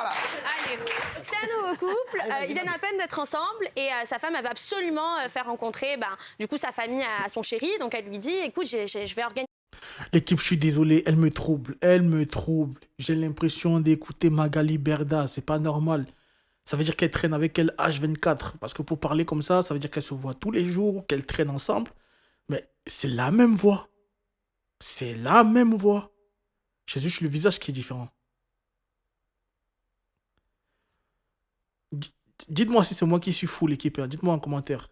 là. Allez, c'est un nouveau couple. Ils viennent à peine d'être ensemble et sa femme, elle va absolument faire rencontrer du coup sa famille à son chéri. Donc elle lui dit, écoute, je vais organiser. L'équipe, je suis désolé, elle me trouble. Elle me trouble. J'ai l'impression d'écouter Magali Berda. C'est pas normal. Ça veut dire qu'elle traîne avec elle H24. Parce que pour parler comme ça veut dire qu'elle se voit tous les jours, qu'elle traîne ensemble. Mais c'est la même voix. C'est la même voix. C'est juste le visage qui est différent. Dites-moi si c'est moi qui suis fou, l'équipe. Dites-moi en commentaire.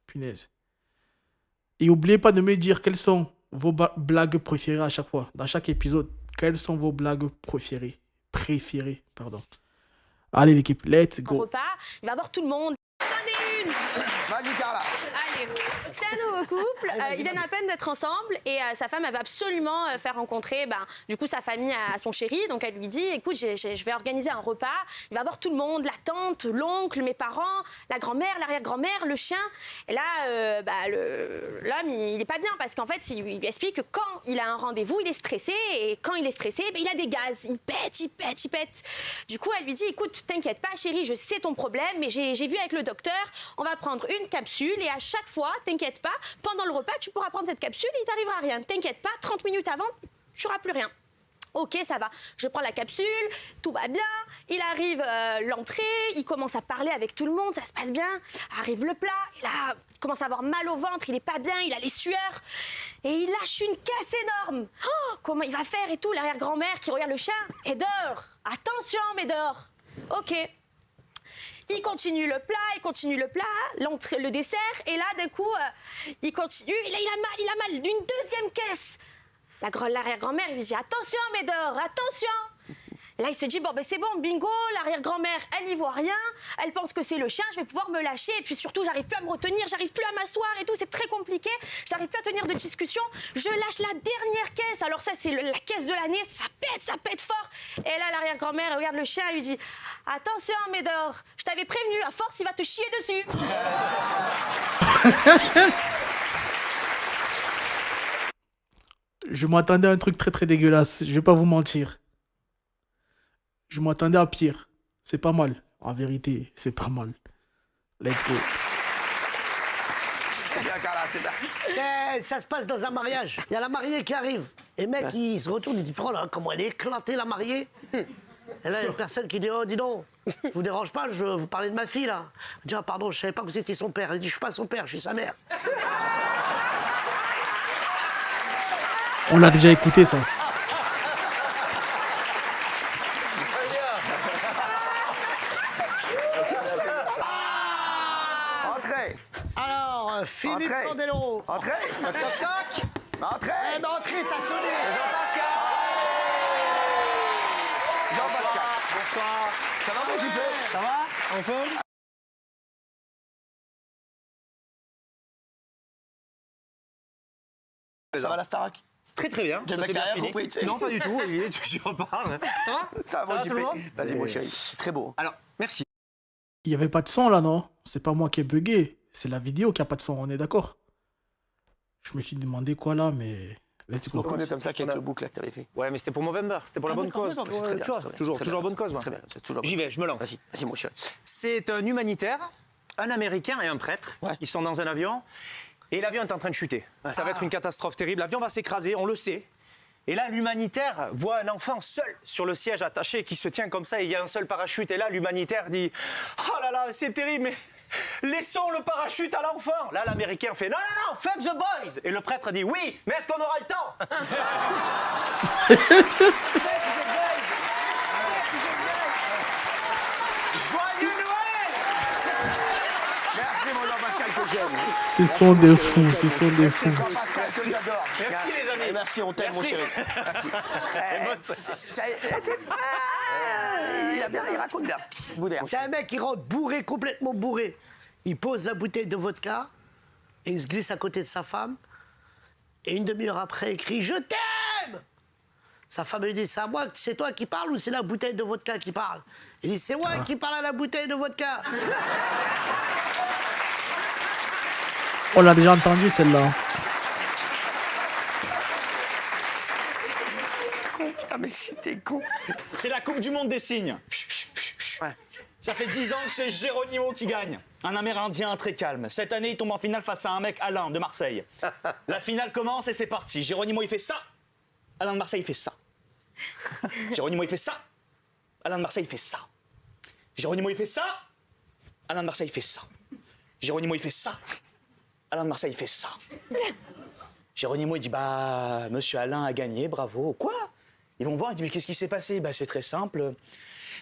Punaise. Et n'oubliez pas de me dire quelles sont vos blagues préférées à chaque fois. Dans chaque épisode, quelles sont vos blagues préférées. Préférées, pardon. Allez l'équipe, let's Un go. repas, il va voir tout le monde. C'en est une. Vas-y, Carla. Allez, c'est un nouveau couple. Ils viennent à peine d'être ensemble et sa femme, elle va absolument faire rencontrer du coup sa famille à son chéri. Donc elle lui dit, écoute, je vais organiser un repas. Il va voir tout le monde, la tante, l'oncle, mes parents, la grand-mère, l'arrière-grand-mère, le chien. Et là, l'homme, il est pas bien parce qu'en fait, il lui explique que quand il a un rendez-vous, il est stressé et quand il est stressé, il a des gaz. Il pète, il pète, il pète. Du coup, elle lui dit, écoute, t'inquiète pas, chérie, je sais ton problème, mais j'ai vu avec le docteur, on va prendre une capsule et à chaque fois, t'inquiète pas, pendant le repas, tu pourras prendre cette capsule et il t'arrivera rien. T'inquiète pas, 30 minutes avant, tu n'auras plus rien. Ok, ça va. Je prends la capsule, tout va bien. Il arrive l'entrée, il commence à parler avec tout le monde, ça se passe bien. Arrive le plat, et là, il commence à avoir mal au ventre, il est pas bien, il a les sueurs. Et il lâche une caisse énorme. Oh, comment il va faire et tout, l'arrière-grand-mère qui regarde le chien. Et dort. Attention, mais dort. Ok. Il continue le plat, l'entrée, le dessert, et là, d'un coup, il continue, et là, il a mal, d'une deuxième caisse. L'arrière-grand-mère lui dit, attention, Médor, attention. Et là, il se dit, bon, ben c'est bon, bingo, l'arrière-grand-mère, elle n'y voit rien, elle pense que c'est le chien, je vais pouvoir me lâcher, et puis surtout, j'arrive plus à me retenir, j'arrive plus à m'asseoir et tout, c'est très compliqué, j'arrive plus à tenir de discussion, je lâche la dernière caisse, alors ça, c'est la caisse de l'année, ça pète fort. Et là, l'arrière-grand-mère, elle regarde le chien, elle lui dit, attention, Médor, je t'avais prévenu, à force, il va te chier dessus. Je m'attendais à un truc très très dégueulasse, je vais pas vous mentir. Je m'attendais à pire. C'est pas mal. En vérité, c'est pas mal. Let's go. C'est bien, Carla, c'est bien. Ça se passe dans un mariage. Il y a la mariée qui arrive. Et le mec, il se retourne, il dit, oh là, comment elle est éclatée, la mariée. Et là, il y a une personne qui dit, oh, dis donc, je vous dérange pas, je vous parlais de ma fille, là. Elle dit, ah, pardon, je savais pas que vous étiez son père. Elle dit, je suis pas son père, je suis sa mère. On l'a déjà écouté, ça. Entrez. Alors, Philippe Entrez. Candeloro. Entrez. Toc, toc, toc. Entrez. Eh ben, entrez, t'as sonné. Jean-Pascal. Jean-Pascal. Bonsoir. Ça va, mon JP? Ça va? En forme? Ça va, la Starac? Très très bien. Le Ça mec s'est n'a bien rien fini. compris, tu sais. Non, pas du tout. Je reparle. Ça va? Ça va, mon tout le monde? JP? Vas-y, mon chéri. C'est très beau. Alors, merci. Il n'y avait pas de son là, non? C'est pas moi qui ai bugué. C'est la vidéo qui a pas de son, on est d'accord? Je me suis demandé quoi là, mais... Let's On go. connaît comme ça quelques boucles là que t'avais fait. Ouais, mais c'était pour Movember. C'était pour la bonne d'accord, cause. d'accord, c'est très bien, Tu vois, c'est très bien. toujours, Très toujours bien. bonne cause, moi. Très bien, c'est toujours J'y vais, je me lance. Vas-y, vas-y, mon chéri. C'est un humanitaire, un Américain et un prêtre. Ouais. Ils sont dans un avion et l'avion est en train de chuter. Ça va être une catastrophe terrible. L'avion va s'écraser, on le sait. Et là, l'humanitaire voit un enfant seul sur le siège attaché qui se tient comme ça et il y a un seul parachute. Et là, l'humanitaire dit « Oh là là, c'est terrible, mais laissons le parachute à l'enfant !» Là, l'Américain fait « Non, non, non, fuck the boys !» Et le prêtre dit « Oui, mais est-ce qu'on aura le temps ?» Joyeux Noël! Merci, mon Jean-Pascal, que j'aime. Ce sont des fous, ce sont des fous. Jean-Pascal, que j'adore. Merci, les amis. Et merci, on t'aime, mon Merci. chéri. Merci. Il raconte bien. Boudère. C'est un mec qui rentre bourré, complètement bourré. Il pose la bouteille de vodka et il se glisse à côté de sa femme. Et une demi-heure après, il crie « Je t'aime !» Sa femme lui dit « C'est à moi, c'est toi qui parles ou c'est la bouteille de vodka qui parle ?» Il dit « C'est moi qui parle à la bouteille de vodka !» On l'a déjà entendu celle-là. Putain, mais si t'es con. C'est la Coupe du Monde des signes. Ouais. Ça fait 10 ans que c'est Geronimo qui gagne. Un Amérindien très calme. Cette année, il tombe en finale face à un mec, Alain, de Marseille. La finale commence et c'est parti. Geronimo, il fait ça. Alain de Marseille, il fait ça. Geronimo, il fait ça. Alain de Marseille, il fait ça. Geronimo, il fait ça. Alain de Marseille, il fait ça. Geronimo, il fait ça. Alain de Marseille, il fait ça. Geronimo, il dit, bah, monsieur Alain a gagné, bravo. Quoi? Ils vont voir, ils disent, mais qu'est-ce qui s'est passé? Bah, c'est très simple.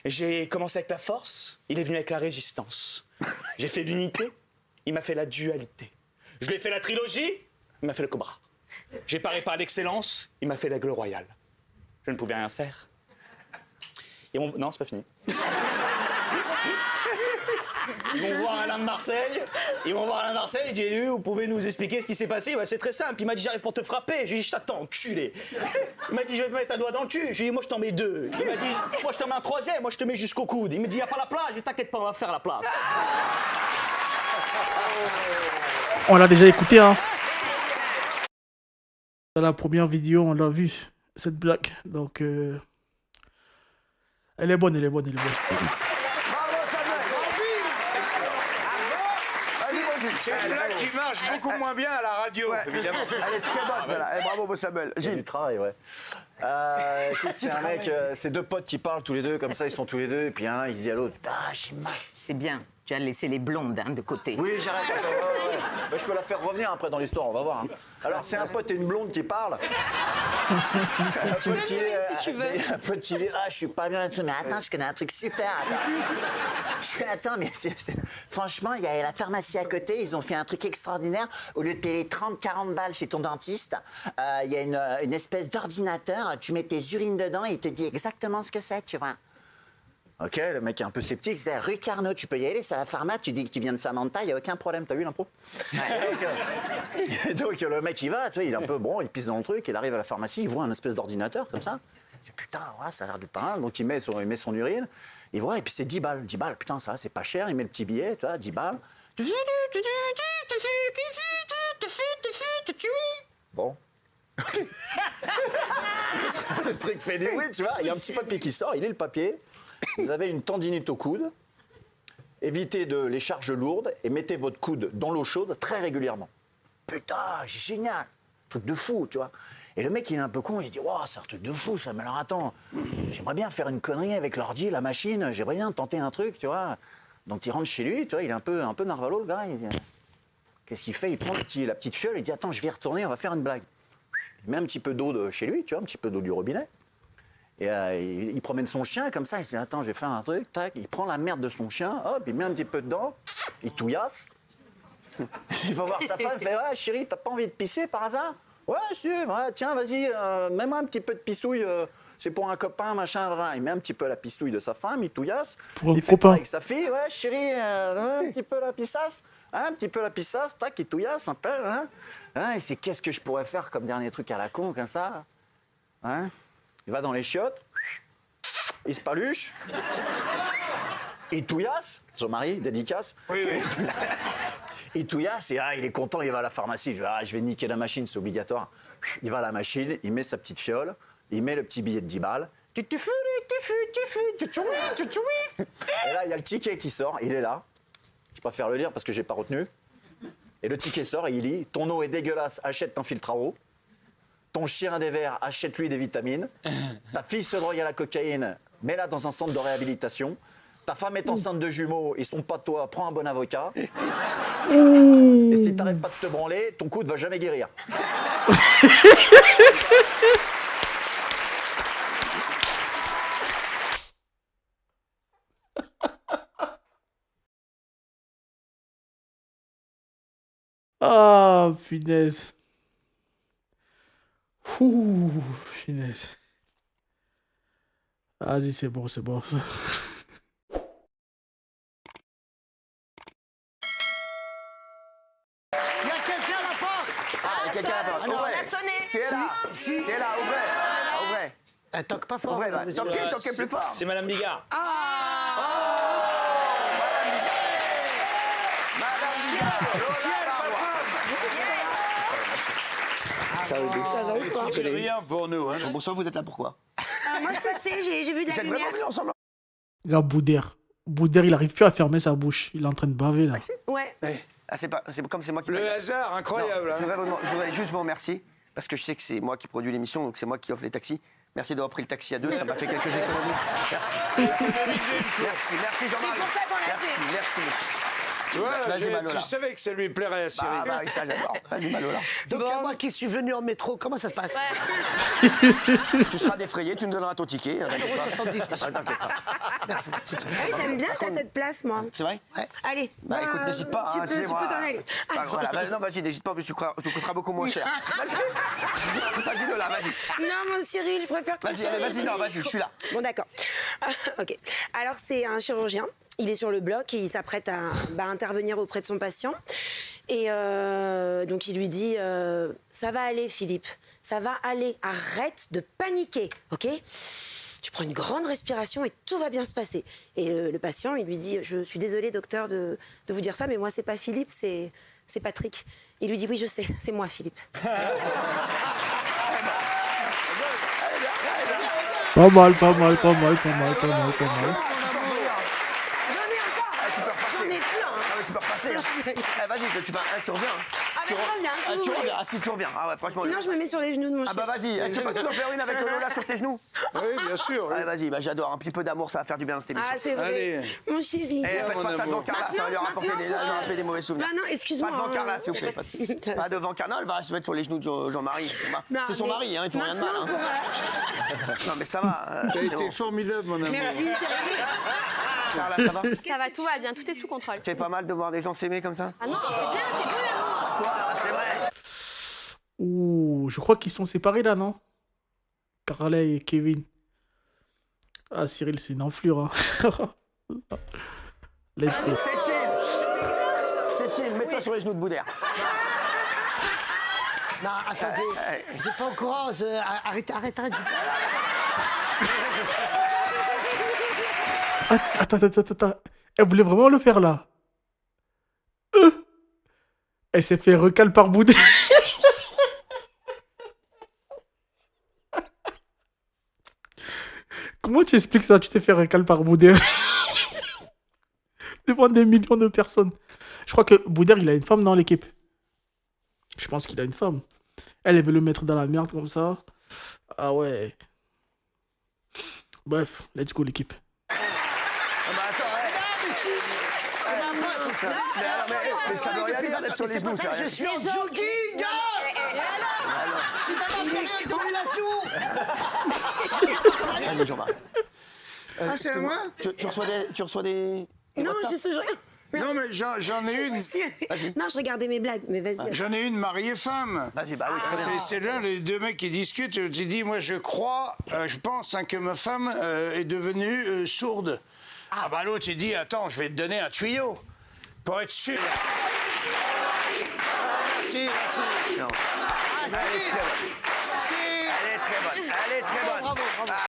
J'ai commencé avec la force, il est venu avec la résistance. J'ai fait l'unité, il m'a fait la dualité. Je lui ai fait la trilogie, il m'a fait le cobra. J'ai paré par l'excellence, il m'a fait l'aigle royal. Je ne pouvais rien faire. Non, c'est pas fini. Ils vont voir Alain de Marseille, il dit, lui, vous pouvez nous expliquer ce qui s'est passé? Bah, c'est très simple, il m'a dit, j'arrive pour te frapper. Je lui ai dit, je t'attends, enculé. Il m'a dit, je vais te mettre un doigt dans le cul. Je lui ai dit, moi je t'en mets 2. Il m'a dit, moi je t'en mets un 3e, moi je te mets jusqu'au coude. Il me dit, y a pas la place. Je dis, t'inquiète pas, on va faire la place. On l'a déjà écouté, hein. Dans la première vidéo, on l'a vu, cette blague. Donc, elle est bonne, elle est bonne, elle est bonne. Bravo, Samuel. Vas-y, mon Gilles. C'est une blague qui marche beaucoup moins bien à la radio, Ouais. évidemment. Elle est très bonne, celle-là. Eh, bravo, mon Samuel. Il y a du Gilles. travail, ouais. Écoute, c'est un mec, c'est 2 potes qui parlent tous les deux, comme ça, ils sont tous les deux, et puis un, il dit à l'autre, ah, j'ai mal. C'est bien. Tu as laissé les blondes hein, de côté. Oui, j'arrête. Ouais. Bah, je peux la faire revenir après dans l'histoire, on va voir. Hein. Alors, c'est un pote et une blonde qui parlent. Un pote qui dit, ah, je suis pas bien et tout, mais attends, je connais un truc super. Attends, mais franchement, il y a la pharmacie à côté, ils ont fait un truc extraordinaire. Au lieu de payer 30-40 balles chez ton dentiste, il y a une espèce d'ordinateur, tu mets tes urines dedans et il te dit exactement ce que c'est, tu vois. Ok, le mec est un peu sceptique, c'est rue Carnot, tu peux y aller, c'est à la pharma, tu dis que tu viens de Samantha, il n'y a aucun problème, t'as vu l'impro? Donc le mec il va, tu vois, il est un peu bon, il pisse dans le truc, il arrive à la pharmacie, il voit un espèce d'ordinateur comme ça. Il dit putain, ouais, ça a l'air d'être pas mal, donc il met son urine, il voit, et puis c'est 10 balles, 10 balles, putain, ça c'est pas cher, il met le petit billet, tu vois, 10 balles. Bon. Le truc fait du bruit, tu vois, il y a un petit papier qui sort, il lit le papier. Vous avez une tendinite au coude, évitez les charges lourdes et mettez votre coude dans l'eau chaude très régulièrement. Putain, génial, truc de fou, tu vois. Et le mec, il est un peu con, il se dit, wow, c'est un truc de fou ça, mais alors attends, j'aimerais bien faire une connerie avec l'ordi, la machine, j'aimerais bien tenter un truc, tu vois. Donc il rentre chez lui, tu vois, il est un peu narvalo, le gars, qu'est-ce qu'il fait? Il prend la petite fiole, il dit, attends, je vais y retourner, on va faire une blague. Il met un petit peu d'eau de chez lui, tu vois, un petit peu d'eau du robinet. Et il promène son chien comme ça, il se dit attends, je vais faire un truc, tac, il prend la merde de son chien, hop, il met un petit peu dedans, il touillasse. Il va voir sa femme, il fait ouais chérie, t'as pas envie de pisser par hasard? Ouais, si, ouais, tiens, vas-y, mets-moi un petit peu de pissouille, c'est pour un copain, machin, il met un petit peu la pissouille de sa femme, il touillasse. Pour un il fait copain. pareil avec sa fille, ouais chérie, un petit peu la pissasse, hein, un petit peu la pissasse, tac, il touillasse un peu, hein. Il sait qu'est-ce que je pourrais faire comme dernier truc à la con, comme ça, hein. Il va dans les chiottes, il se paluche, il touillasse, Jean-Marie, dédicace. Oui. Il touillasse et il est content, il va à la pharmacie. Je vais niquer la machine, c'est obligatoire. Il va à la machine, il met sa petite fiole, il met le petit billet de 10 balles. Et là, il y a le ticket qui sort, il est là. Je préfère le lire parce que j'ai pas retenu. Et le ticket sort et il lit ton eau est dégueulasse, achète ton filtre à eau. Ton chien a des vers, achète-lui des vitamines. Ta fille se drogue à la cocaïne, mets-la dans un centre de réhabilitation. Ta femme est enceinte de jumeaux, ils sont pas de toi, prends un bon avocat. Et si t'arrêtes pas de te branler, ton coude va jamais guérir. Ah, punaise. Ouh, punaise. Vas-y, c'est bon, c'est bon. Il y a quelqu'un à la porte. Ah, quelqu'un à la porte. Ouvrez. On a sonné. Qui est là? Si. Qui est là? Ouvrez. Ouvrez. Elle toque pas fort. Ouvrez, madame. toquez plus fort. C'est Madame Bigard. Ça va C'est rien pour nous. Hein. Bonsoir, vous êtes là pourquoi? Moi, je passais, j'ai vu de Vous la êtes lumière. vraiment venus ensemble? Regarde Boudère. Boudère, il arrive plus à fermer sa bouche. Il est en train de baver là. Ouais. Ah, c'est comme c'est moi qui Le paye. hasard, incroyable. Non, hein. je voudrais juste vous remercier, parce que je sais que c'est moi qui produis l'émission, donc c'est moi qui offre les taxis. Merci d'avoir pris le taxi à deux, ça m'a fait quelques économies. Merci Jean-Marie. C'est pour ça qu'on l'a fait. Merci. Tu vois, Vas-y, Manola. tu savais que ça lui plairait à Cyril. Bah oui, ça j'adore. Vas-y Manola. Donc, à moi qui suis venu en métro, comment ça se passe? Tu seras défrayé, tu me donneras ton ticket. T'inquiète pas. 70, monsieur. Ah, t'inquiète pas. Merci. c'est tout. Ouais, j'aime bien, t'as cette place, moi. C'est vrai? Allez. Bah écoute, n'hésite pas, tu hein, peux, tu sais, tu moi. peux t'en aller. Bah, voilà, bah, non, vas-y, n'hésite pas, mais tu coûteras beaucoup moins cher. Vas-y Lola, vas-y. Non, mon Cyril, je préfère que Vas-y, allez, vas-y, non, vas-y, je suis là. Bon, d'accord. Ok. Alors, c'est un chirurgien. Il est sur le bloc et il s'apprête à intervenir auprès de son patient. Et donc, il lui dit ça va aller, Philippe. Ça va aller. Arrête de paniquer, ok? Tu prends une grande respiration et tout va bien se passer. Et le patient, il lui dit je suis désolé, docteur, de vous dire ça, mais moi, c'est pas Philippe, c'est Patrick. Il lui dit oui, je sais, c'est moi, Philippe. Pas mal, pas mal, pas mal, pas mal, pas mal, pas mal. J'en ai plein. Ah ouais, tu peux repasser. Hein. Vas-y, tu reviens. Ah, bah, je reviens, si vous tu voulez. reviens. Ah, si tu reviens. Ah ouais, franchement. Sinon, je me mets sur les genoux de mon Ah chien. bah vas-y, tu peux en faire une avec Lola sur tes genoux? Oui, bien sûr. oui. Allez, vas-y, bah, j'adore. Un petit peu d'amour, ça va faire du bien dans cette émission. Ah, c'est vrai. Allez. Mon chéri. Eh, faites mon pas ça devant amour. Carla, ça va lui rapporter Maintenant, des, là, lui rappeler des mauvais souvenirs. Non, excuse-moi. Pas devant hein. Carla, s'il vous plaît. Pas devant Carla, elle va se mettre sur les genoux de Jean-Marie. Non, C'est son mais mari, hein, ils font rien de mal. maintenant, Hein. Non, mais ça va. T'as été formidable, mon amour. Merci, chérie. Carla, ça va? Ça va, tout va bien, tout est sous contrôle. C'est pas mal de voir des gens s'aimer comme ça? Ah non, c'est bien, c'est beau l'amour. Quoi? C'est vrai? Ouh, je crois qu'ils sont séparés là, non? Carla et Kevin. Ah, Cyril, c'est une enflure. Hein. Let's go. Cécile, mets-toi sur les genoux de Boudère. Non, attendez. C'est pas au courant. Arrête. Attends. Elle voulait vraiment le faire là. Elle s'est fait recal par Boudère. Comment tu expliques ça? Tu t'es fait recal par Boudère devant des millions de personnes. Je crois que Boudère, il a une femme dans l'équipe. Je pense qu'il a une femme. Elle veut le mettre dans la merde comme ça. Ah ouais. Bref, let's go l'équipe. Ah bah attends, mais ça veut rien dire d'être sur les genoux, ça. Je suis en jogging. C'est pas ma première domination. Allez, Jean-Marie. Ah, c'est à moi? Tu reçois des Non, WhatsApp? juste je... Non, mais j'en ai une. Non, je regardais mes blagues, mais vas-y. J'en ai une mariée femme. Vas-y, bah oui, très bien. C'est là, les deux mecs qui discutent. Tu dis, moi, je pense hein, que ma femme est devenue sourde. Ah, bah l'autre, il dit, attends, je vais te donner un tuyau pour être sûr. Merci. Non. Elle est très bonne. Elle est très bonne.